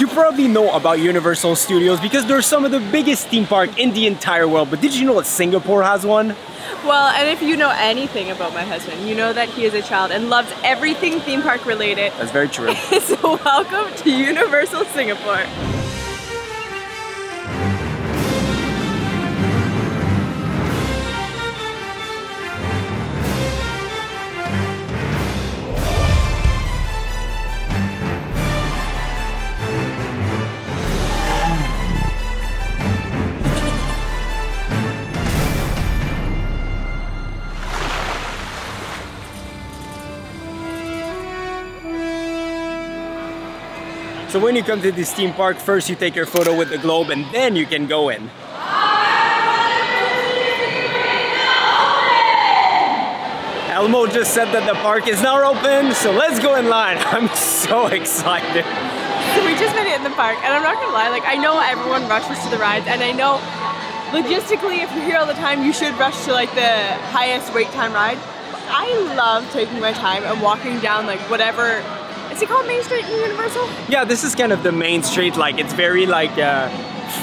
You probably know about Universal Studios because they're some of the biggest theme park in the entire world, but did you know that Singapore has one? Well, and if you know anything about my husband, you know that he is a child and loves everything theme park related. That's very true. So welcome to Universal Singapore. So when you come to this theme park, first you take your photo with the globe and then you can go in. Elmo just said that the park is now open, so let's go in line. I'm so excited. So we just made it in the park, and I'm not gonna lie, like I know everyone rushes to the rides, and I know logistically if you're here all the time, you should rush to like the highest wait time ride. But I love taking my time and walking down like whatever. Is it called Main Street in Universal? Yeah, this is kind of the main street. Like it's very like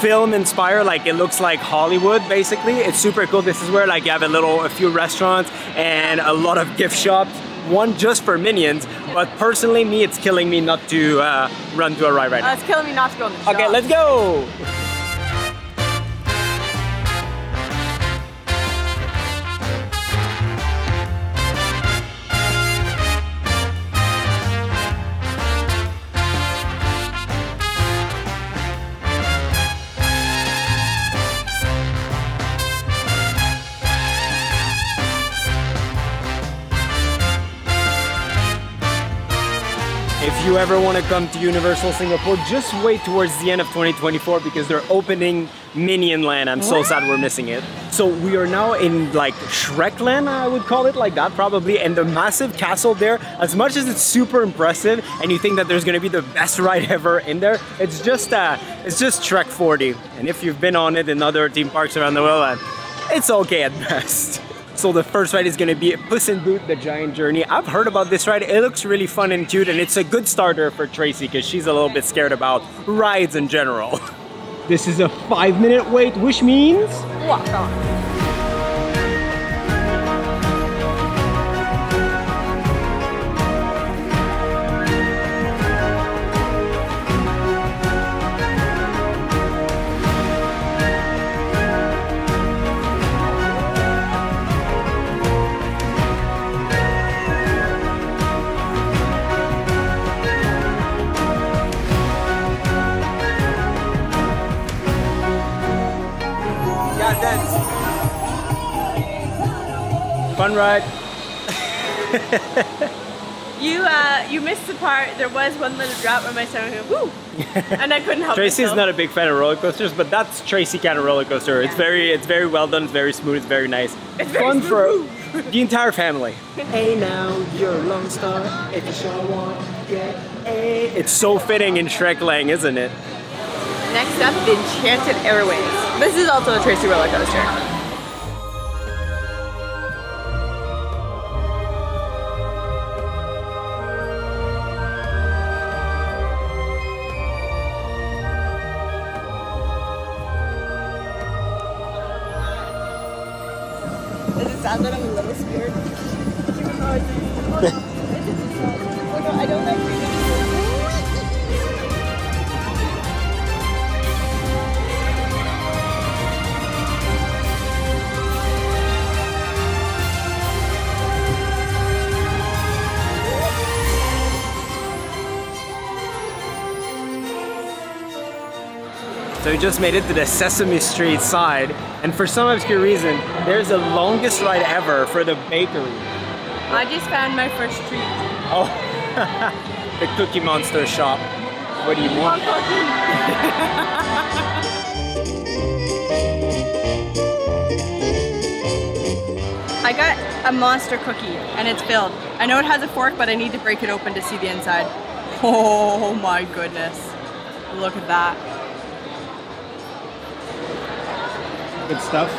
film inspired. Like it looks like Hollywood basically. It's super cool. This is where like you have a few restaurants and a lot of gift shops. One just for Minions, but personally me, it's killing me not to run to a ride right now. It's killing me not to go in the shop. Okay, let's go. If you ever want to come to Universal Singapore, just wait towards the end of 2024 because they're opening Minion Land. I'm so sad we're missing it. So we are now in like Shrek Land, I would call it like that probably. And the massive castle there, as much as it's super impressive and you think that there's going to be the best ride ever in there, it's just Shrek 40. And if you've been on it in other theme parks around the world, it's okay at best. So the first ride is going to be Puss in Boots: The Giant Journey. I've heard about this ride. It looks really fun and cute, and it's a good starter for Tracy because she's a little bit scared about rides in general. This is a 5-minute wait, which means Walk on. fun ride. You missed the part. There was one little drop where my stomach went woo, and I couldn't help Tracy's myself. not a big fan of roller coasters, but that's Tracy kind of roller coaster. Yeah. It's very well done. It's very smooth. It's very nice. It's very fun smooth. for the entire family. Hey now, you're a lone star. If you sure want to get a. It's so fitting in Shrek Lang, isn't it? Next up, the Enchanted Airways. This is also a Tracy roller coaster. Does it sound that I'm a little scared? I don't like it. So we just made it to the Sesame Street side, and for some obscure reason, there's the longest ride ever for the bakery. I just found my first treat. Oh, the Cookie Monster shop. What do you want? I got a monster cookie and it's filled. I know it has a fork, but I need to break it open to see the inside. Oh my goodness. Look at that. Good stuff.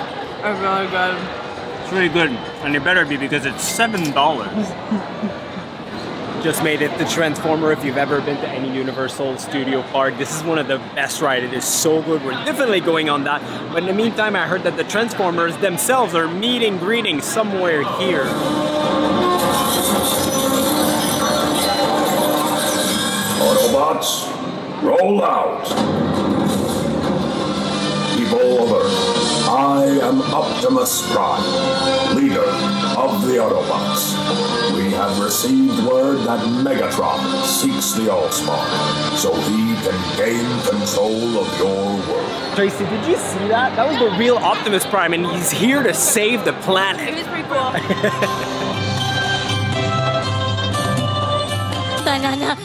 It's really good. It's really good, and it better be because it's $7. just made it. The Transformer, if you've ever been to any Universal Studio Park, this is one of the best rides. It is so good. We're definitely going on that. But in the meantime, I heard that the Transformers themselves are meeting greeting somewhere here. Autobots, roll out. People of Earth, I am Optimus Prime, leader of the Autobots. We have received word that Megatron seeks the Allspark, so he can gain control of your world. Tracy, did you see that? That was the real Optimus Prime, and he's here to save the planet. It was pretty cool. Banana.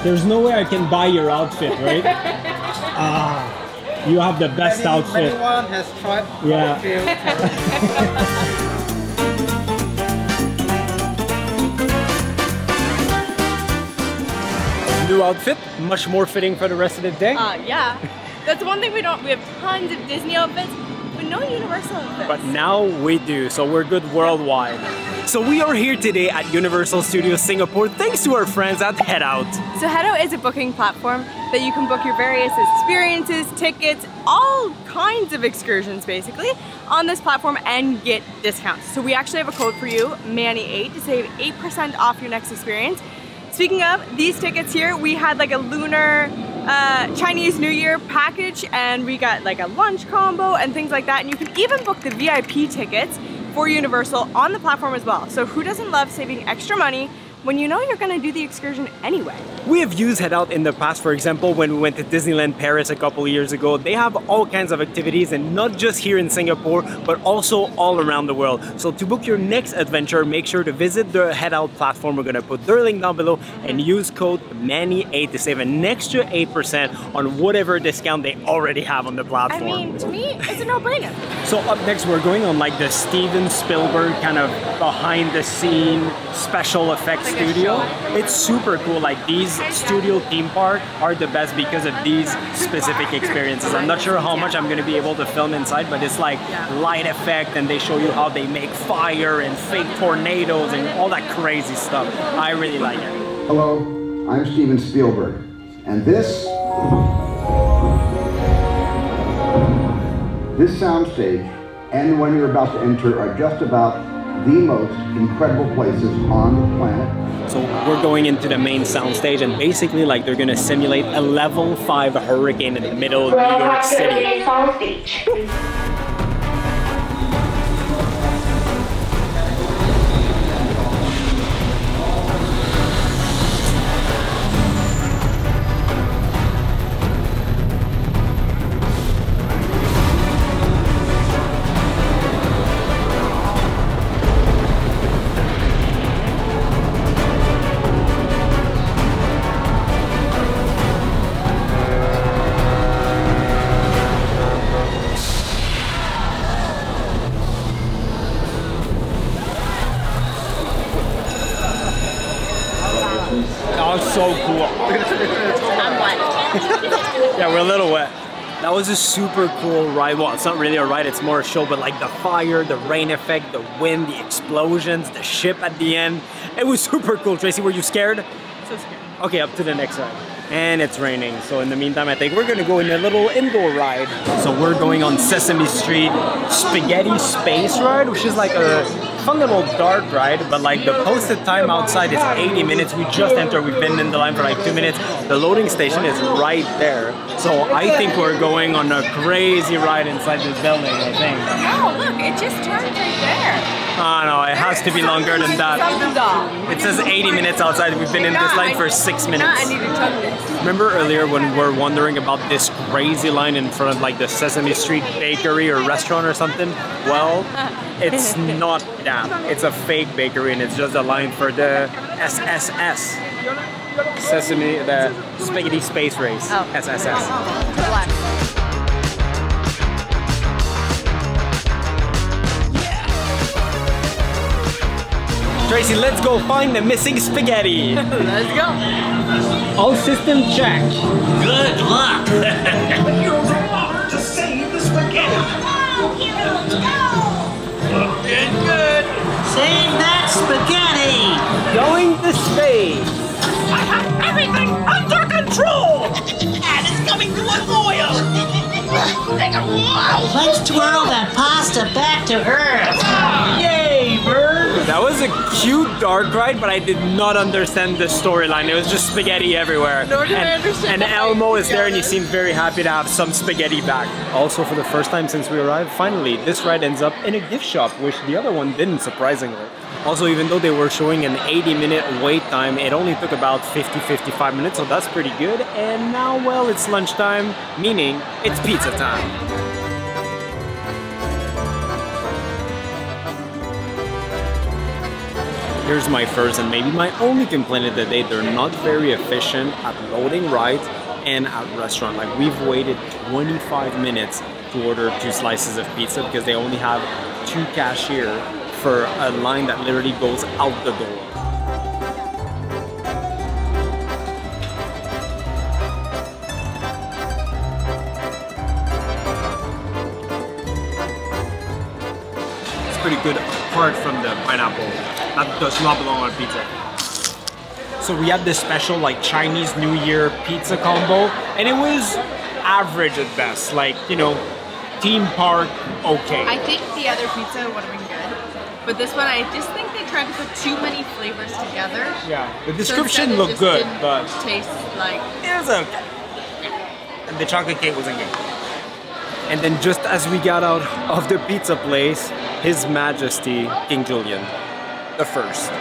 There's no way I can buy your outfit, right? You have the best outfit. Anyone has tried Yeah. New outfit, much more fitting for the rest of the day. Yeah. That's one thing we don't. We have tons of Disney outfits, but no Universal outfits. But now we do, so we're good worldwide. So we are here today at Universal Studios Singapore thanks to our friends at Headout. So Headout is a booking platform that you can book your various experiences, tickets, all kinds of excursions basically on this platform and get discounts. So we actually have a code for you, Manny8, to save 8% off your next experience. Speaking of these tickets here, we had like a lunar Chinese New Year package and we got like a lunch combo and things like that, and you can even book the VIP tickets for Universal on the platform as well. So who doesn't love saving extra money when you know you're gonna do the excursion anyway? We have used Headout in the past, for example, when we went to Disneyland Paris a couple of years ago. They have all kinds of activities, and not just here in Singapore, but also all around the world. So to book your next adventure, make sure to visit the Headout platform. We're gonna put their link down below and use code MANNY8 to save an extra 8% on whatever discount they already have on the platform. I mean, to me, it's a no-brainer. So up next, we're going on like the Steven Spielberg kind of behind the scene special effects Like a studio. show. It's super cool. Like these studio theme park are the best because of these specific experiences. I'm not sure how much I'm going to be able to film inside, but it's like light effect, and they show you how they make fire and fake tornadoes and all that crazy stuff. I really like it. Hello, I'm Steven Spielberg, and this soundstage and the one you're about to enter are just about the most incredible places on the planet. So we're going into the main soundstage, and basically like they're gonna simulate a level 5 hurricane in the middle of New York City. That was so cool. I'm wet. Yeah, we're a little wet. That was a super cool ride. Well, it's not really a ride, it's more a show, but like the fire, the rain effect, the wind, the explosions, the ship at the end. It was super cool. Tracy, were you scared? So scared. Okay, up to the next ride. And it's raining, so in the meantime, I think we're gonna go in a little indoor ride. So we're going on Sesame Street Spaghetti Space Ride, which is like a fun little dart ride, but like the posted time outside is 80 minutes. We just entered, we've been in the line for like 2 minutes. The loading station is right there. So I think we're going on a crazy ride inside this building, I think. Oh, look, it just turned right there. Oh no, it has to be longer than that. Something's off. It says 80 minutes outside. We've been in this line for 6 minutes. I need to chug this. Remember earlier when we were wondering about this crazy line in front of like the Sesame Street bakery or restaurant or something? Well, it's not that. It's a fake bakery, and it's just a line for the SSS. Sesame, the Spaghetti Space Race. Oh. SSS. Relax. Tracy, let's go find the missing spaghetti. Let's go. All system check. Good luck. Heroes are honored to save the spaghetti. Looking good. Save that spaghetti. Going to space. I have everything under control. And it's coming to a boil. Let's twirl that pasta back to Earth. Yay, bird. That was a cute dark ride, but I did not understand the storyline. It was just spaghetti everywhere. Nor did I understand And the Elmo fight is there and he together. seems very happy to have some spaghetti back. Also, for the first time since we arrived, finally, this ride ends up in a gift shop, which the other one didn't, surprisingly. Also, even though they were showing an 80-minute wait time, it only took about 50-55 minutes, so that's pretty good. And now, well, it's lunchtime, meaning it's pizza time. Here's my first and maybe my only complaint of the day. They're not very efficient at loading rides and at restaurant. Like, we've waited 25 minutes to order 2 slices of pizza because they only have 2 cashiers for a line that literally goes out the door. It's pretty good apart from the pineapple. That does not belong on pizza. So we had this special like Chinese New Year pizza combo, and it was average at best. Like, you know, theme park, okay. I think the other pizza would have been good, but this one I just think they tried to put too many flavors together. Yeah, the So description instead it looked just good, didn't but taste like. it was okay. And the chocolate cake wasn't good. And then just as we got out of the pizza place, His Majesty King Julian the First.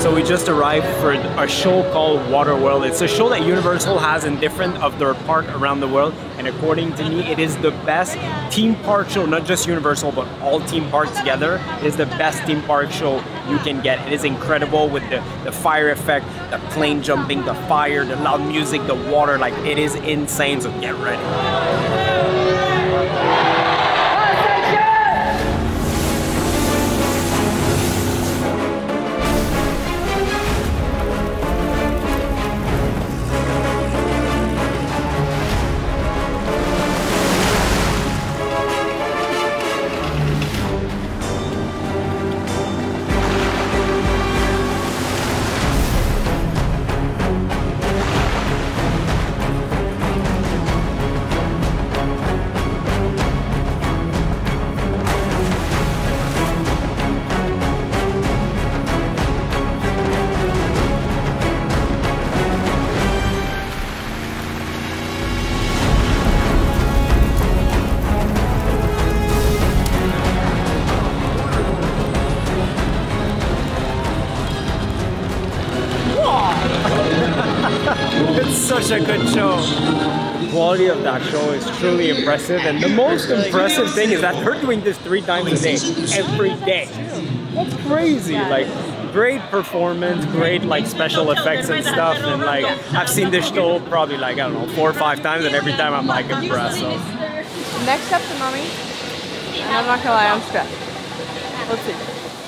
So we just arrived for a show called Waterworld. It's a show that Universal has in different of their park around the world, and according to me, it is the best theme park show, not just Universal, but all theme parks together. It is the best theme park show you can get. It is incredible with the fire effect, the plane jumping, the fire, the loud music, the water, like it is insane, so get ready. It's such a good show. The quality of that show is truly impressive, and the most impressive thing is that they're doing this 3 times a day, every day. That's crazy. Like, great performance, great like special effects and stuff, and like I've seen this show probably like, I don't know, 4 or 5 times, and every time I'm like impressed. So. Next up, the Mummy. And I'm not gonna lie, I'm stressed. Let's see.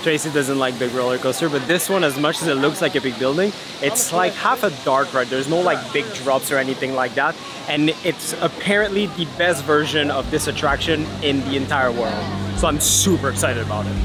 Tracy doesn't like big roller coaster, but this one, as much as it looks like a big building, it's like half a dark ride. There's no like big drops or anything like that, and it's apparently the best version of this attraction in the entire world. So I'm super excited about it.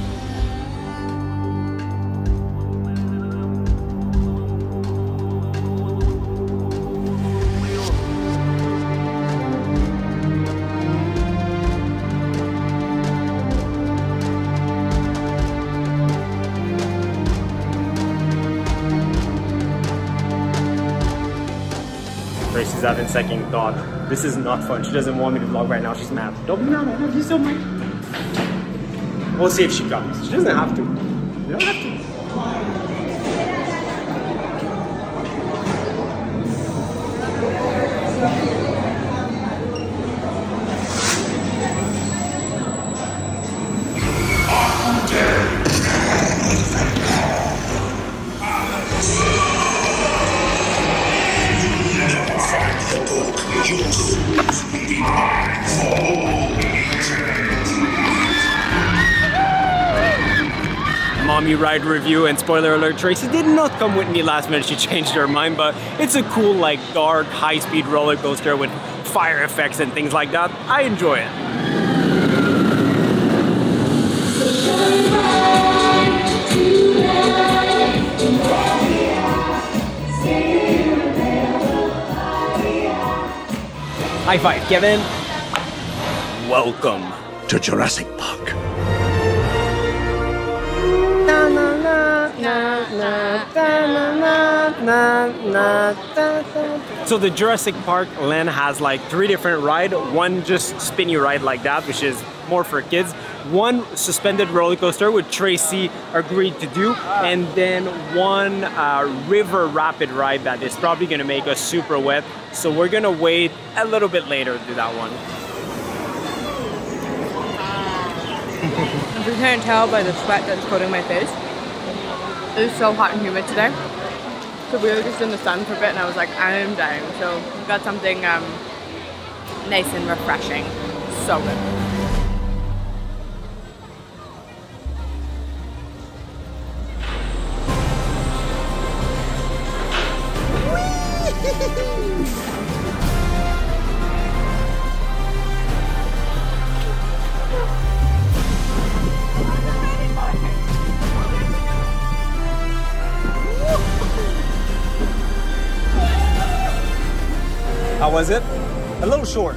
Tracy's having second thought. This is not fun. She doesn't want me to vlog right now. She's mad. Don't be mad. I love you so much. We'll see if she comes. She doesn't have to. You don't have to. Mommy ride review, and spoiler alert, Tracy did not come with me last minute. She changed her mind, but it's a cool, like, dark, high-speed roller coaster with fire effects and things like that. I enjoy it. High five, Kevin. Welcome To Jurassic Park. So the Jurassic Park land has like 3 different rides. One just spinny ride like that, which is more for kids. One suspended roller coaster, which Tracy agreed to do. And then one river rapid ride that is probably gonna make us super wet. So we're gonna wait a little bit later to do that one. If you can't tell by the sweat that's coating my face, it is so hot and humid today. So we were just in the sun for a bit and I was like, I am dying. So we got something nice and refreshing. So good. How was it? A little short.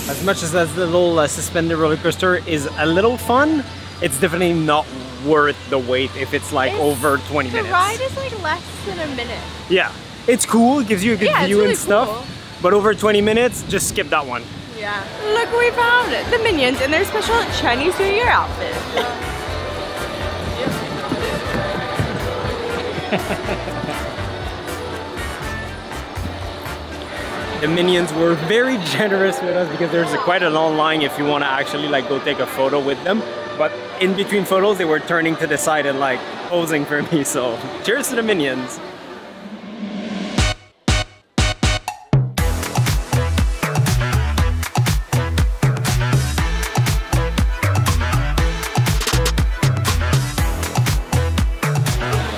As much as the little suspended roller coaster is a little fun, it's definitely not worth the wait if it's like over 20 minutes. The ride is like less than a minute. Yeah, it's cool, it gives you a good view really and stuff, cool. but over 20 minutes, just skip that one. Yeah. Look what we found. The Minions in their special Chinese New Year outfit. The Minions were very generous with us because there's quite a long line if you want to actually like go take a photo with them. But in between photos, they were turning to the side and like posing for me. So cheers to the Minions.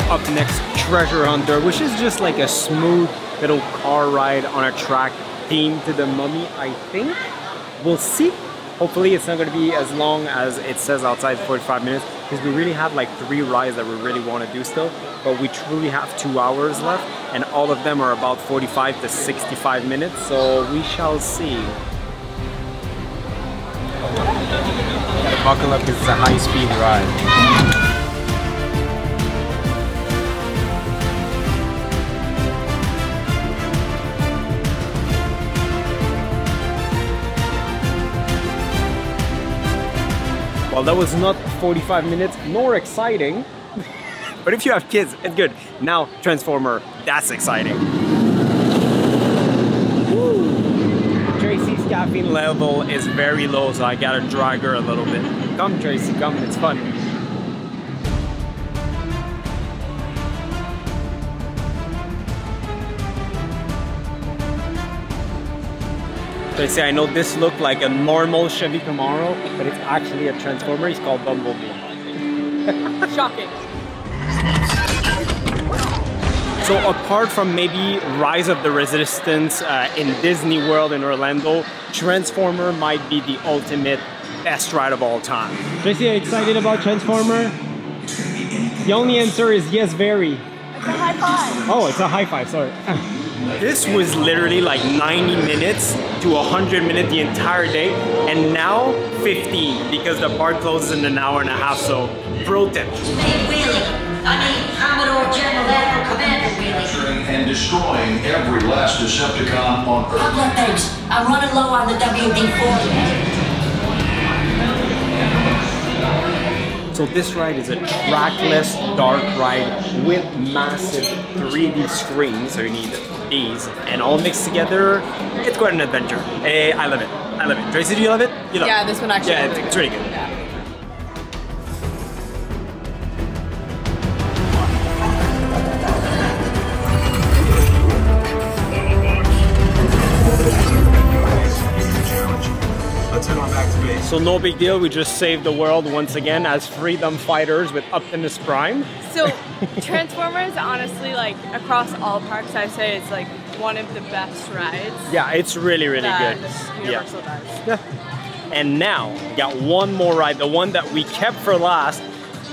Up next, Treasure Hunter, which is just like a smooth little car ride on a track themed to the Mummy, I think. We'll see. Hopefully it's not going to be as long as it says outside, 45 minutes, because we really have like 3 rides that we really want to do still, but we truly have 2 hours left, and all of them are about 45 to 65 minutes, so we shall see. Gotta buckle up because it's a high-speed ride. Well, that was not 45 minutes, nor exciting, but if you have kids, it's good. Now, Transformer, that's exciting. Woo. Tracy's caffeine level is very low, so I gotta drag her a little bit. Come, Tracy, come, it's fun. Tracy, I know this looked like a normal Chevy Camaro, but it's actually a Transformer. It's called Bumblebee. Shocking. So apart from maybe Rise of the Resistance in Disney World in Orlando, Transformer might be the ultimate best ride of all time. Tracy, are you excited about Transformer? The only answer is yes, very. It's a high five. Oh, it's a high five, sorry. This was literally like 90 minutes to 100 minutes the entire day, and now 15 because the park closes in an hour and a half, so pro tip. Commodore General Admiral Commander Wheelie. And destroying every last Decepticon on Earth. Couple of things. I'm running low on the WD-40. So this ride is a trackless dark ride with massive 3D screens, so you need these, and all mixed together. It's quite an adventure. Hey, I love it. I love it. Tracy, do you love it? You love Yeah, it. this one actually. Yeah, is it's really good. Yeah. So no big deal, we just saved the world once again as freedom fighters with Optimus Prime. So Transformers, honestly, like across all parks, I say it's like one of the best rides. Yeah, it's really good. Universal does. Yeah. And now, we got one more ride, the one that we kept for last,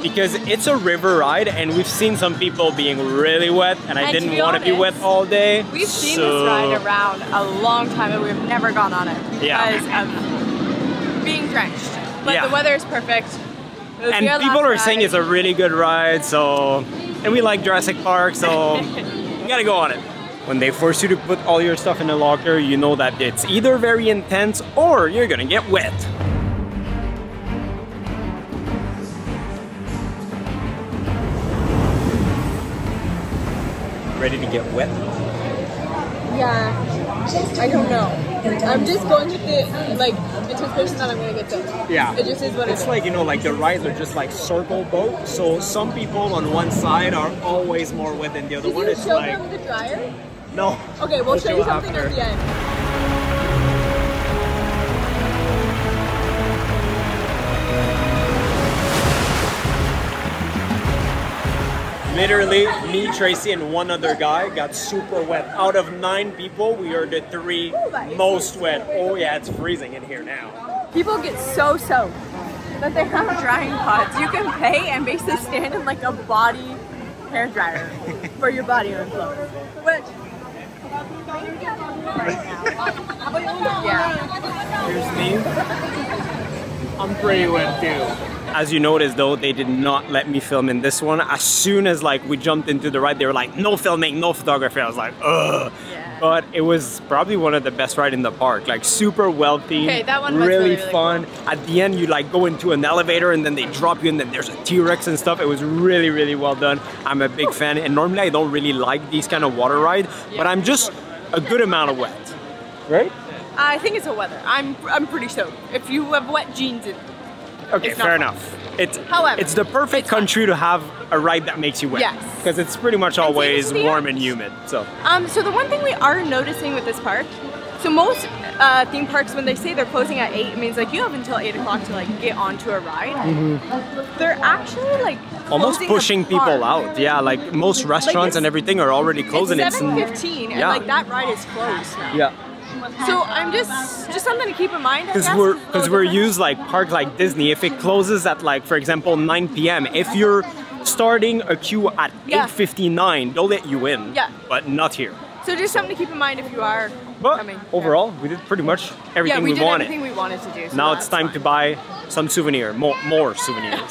because it's a river ride and we've seen some people being really wet and I didn't want to be wet all day. We've seen this ride around a long time and we've never gone on it because of being drenched. But the weather is perfect. And people are saying it's a really good ride, so, and we like Jurassic Park, so you gotta go on it. When they force you to put all your stuff in a locker, you know that it's either very intense or you're gonna get wet. Ready to get wet? Yeah, I don't know. I'm just going with the anticipation that I'm gonna get soaked. Yeah. It just is what it's like, you know, like the rides are just like circle boat. So some people on one side are always more wet than the other one. Did you show them the dryer? No. Okay, we'll show you something at the end. Literally, me, Tracy, and one other guy got super wet. Out of 9 people, we are the 3 most wet. Oh yeah, it's freezing in here now. People get so soaked that they have drying pods. You can pay and basically stand in like a body hair dryer for your body to float. Which, yeah. Here's me. I'm pretty wet too. As you noticed though, they did not let me film in this one. As soon as like we jumped into the ride, they were like, no filming, no photography. I was like, ugh. Yeah. But it was probably one of the best rides in the park. Like super well themed, okay, that one was really fun. Cool. At the end, you like go into an elevator and then they drop you and then there's a T-Rex and stuff. It was really well done. I'm a big fan. And normally I don't really like these kind of water rides, but I'm just a good amount of wet, right? I think it's the weather. I'm pretty soaked. If you have wet jeans, okay, fair enough. However, it's the perfect country to have a ride that makes you wet. Yes. Because it's pretty much always warm and humid. So the one thing we are noticing with this park, so most theme parks, when they say they're closing at 8, it means like you have until 8 o'clock to like get onto a ride. They're actually like almost pushing people out. Yeah, like most restaurants and everything are already closing. It's 7:15 and like that ride is closed now. Yeah. So I'm just something to keep in mind. Because we're used like parks like Disney. If it closes at like, for example, 9 p.m. If you're starting a queue at 8:59, they'll let you in. Yeah. But not here. So just something to keep in mind if you are coming. Overall, we did pretty much everything we wanted. Yeah, we did everything we wanted to do. So now it's time to buy some souvenir, more souvenirs.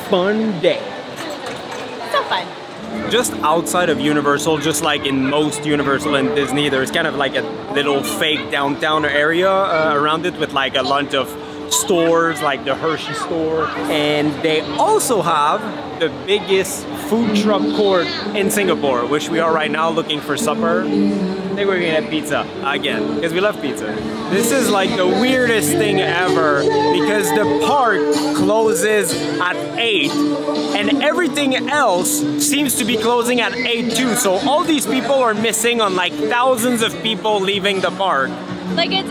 Fun day. So fun. Just outside of Universal, just like in most Universal and Disney, there's kind of like a little fake downtown area around it with like a bunch of stores, like the Hershey store. And they also have the biggest food truck court in Singapore, which we are right now looking for supper. I think we're gonna get pizza again, because we love pizza. This is like the weirdest thing ever, because the park closes at 8 and everything else seems to be closing at 8 too. So all these people are missing on like thousands of people leaving the park. Like it's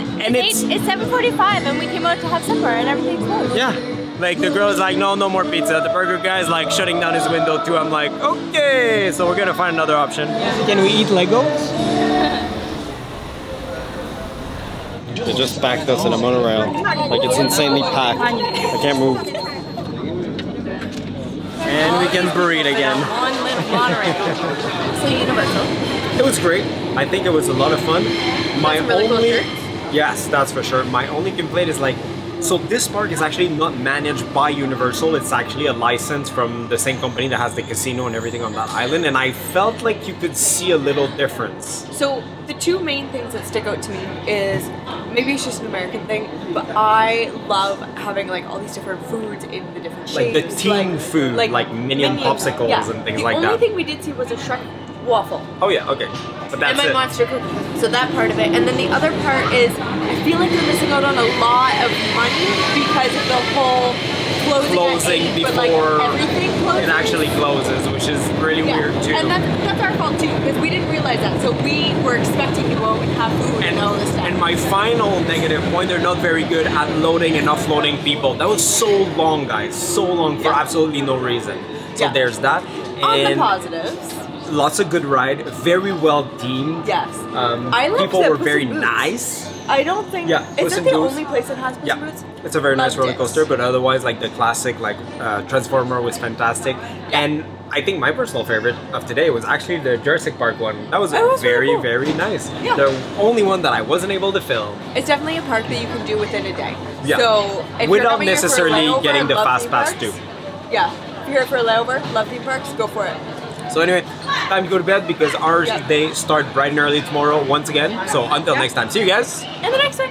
7:45 and we came out to have supper and everything's closed. Yeah. Like the girl's like, no more pizza. The burger guy's like shutting down his window too. I'm like, okay, so we're gonna find another option. Can we eat Legos? They just packed us in a monorail. Like it's insanely packed. I can't move. And we can breathe again. On monorail. So Universal. It was great. I think it was a lot of fun. My really only, cool shirts. yes, that's for sure. My only complaint is like So this park is actually not managed by Universal. It's actually a license from the same company that has the casino and everything on that island. And I felt like you could see a little difference. So the two main things that stick out to me is, maybe it's just an American thing, but I love having like all these different foods in the different Like shapes. the team food, like Minion popsicles yeah. and things like The that. only thing we did see was a Shrek waffle. Oh yeah, okay. But that's and my it. monster cookie. So that part of it. And then the other part is, I feel like they're missing out on a lot of money because of the whole closing at 8, before but like everything closes. it actually closes, which is really weird too. And that's our fault too, because we didn't realize that. So we were expecting to go and have food and all this stuff. And my final negative point, they're not very good at loading and offloading people. That was so long, guys. So long for absolutely no reason. So there's that. On the And positives, lots of good ride, very well themed. yes. I liked people the were Puss very in Boots. nice. I don't think, Yeah, is Puss that in the Boots. only place that has Puss in Boots? It's a very nice Loved roller it. coaster, but otherwise, like the classic, like Transformer was fantastic. And I think my personal favorite of today was actually the Jurassic Park one. That was, very, cool. very nice. Yeah. The only one that I wasn't able to film. It's definitely a park that you can do within a day. Yeah. So if Without you're coming here for a necessarily layover getting and the love fast theme pass parks, too. Yeah. If you're here for a layover, love theme parks, go for it. So anyway, time to go to bed because our day start bright and early tomorrow once again. So until next time, see you guys. And the next one.